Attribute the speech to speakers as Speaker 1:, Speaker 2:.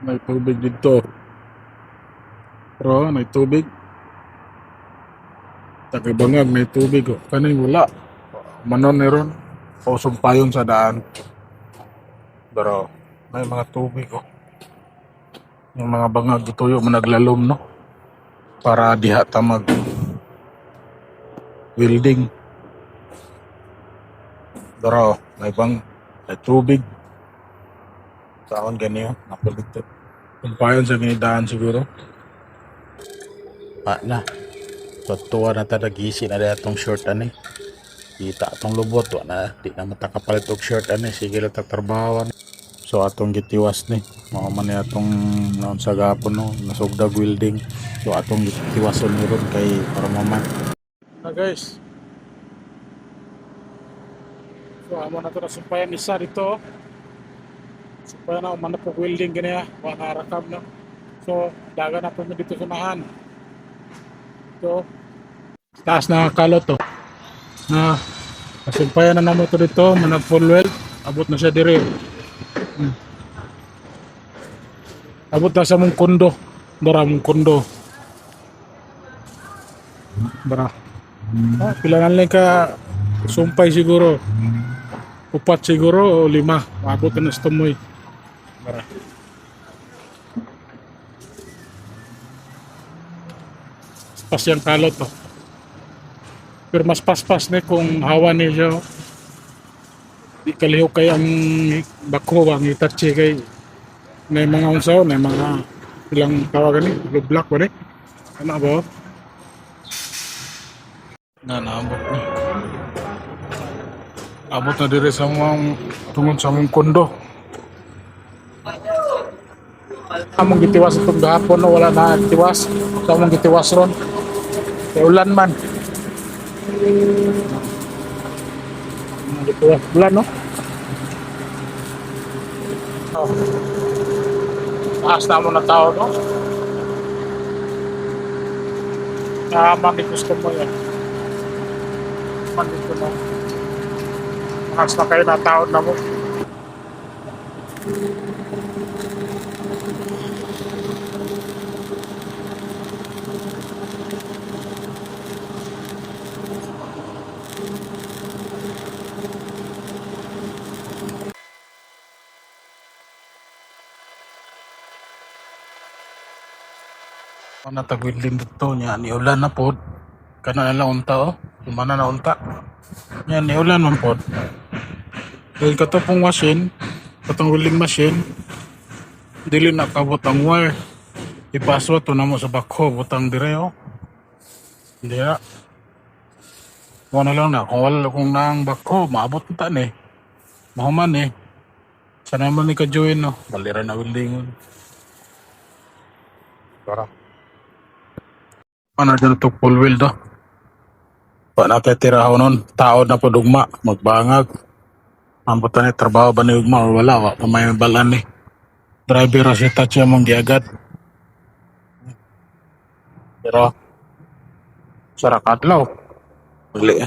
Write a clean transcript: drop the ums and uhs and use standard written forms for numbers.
Speaker 1: May tubig dito. Pero may tubig. Tagabangag may tubig. Oh. Kanin wala. Manon meron. O sumpayon sa daan. Pero may mga tubig. Oh. Yung mga bangag tuyo managlalom no. Para diha ta mag welding. Pero may tubig. Saan ganyan. Napaligtad. Sumpayon sa ginidaan siguro. Na. Tuwa na talagisi na dahil itong short ani. Kita atong lubot na di na matakapalit og shirt ani sige lang tatrabaho. So atong gitiwas ni mao man ni atong naon sa gapon no nasugdag welding. So atong gitiwason ni ron kay para maman. Na guys. So amo na to na sumpayan isa dito. Sumpayan na man po welding gani wala rakab na. So dagan na po dito sunahan. So taas na kalot to. Na kasumpayan na namo to dito manag full weld abot na siya dire. Abot na sa mong kondo. Dara mong kondo. Dara. Pilangan lang ka sumpay siguro. 4 siguro o 5. Abot na sa tumoy. Dara. Pas yung kalot to. Pero mas paspas ni kung hawa ni siya. Di kaliho kay ang bako ang itachi kay may mga unsaw na mga ilang tawagan ni black ba ni ano ba na naabot ni abot na dire sa mga tungod sa mong kondo among gitiwas itong gahapon no wala na tiwas sa among gitiwas ron kay ulan man gitiwas ulan no oh. Taas na mo na tao, no? Mandikos ko mo yan. Mandikos na. Taas na kayo na tao na mo. Natagwidling dito niya ni ulan na pod kana na lang unta oh kumana na unta niya ni ulan man pod dahil kato pong machine katong welding machine dili na kabot ang wire ipaswa to na mo sa bako butang dire oh hindi na wala lang na kung nang bako maabot ta ni mahuman ni sana man ni ka join no balira na welding para ano dyan ito full wheel do pa natin tirahaw nun taod na po dugma magbangag ambutan ni trabaho ba ni ugma o wala pa may balan ni driver si touch mong giagad pero sarakadlaw uli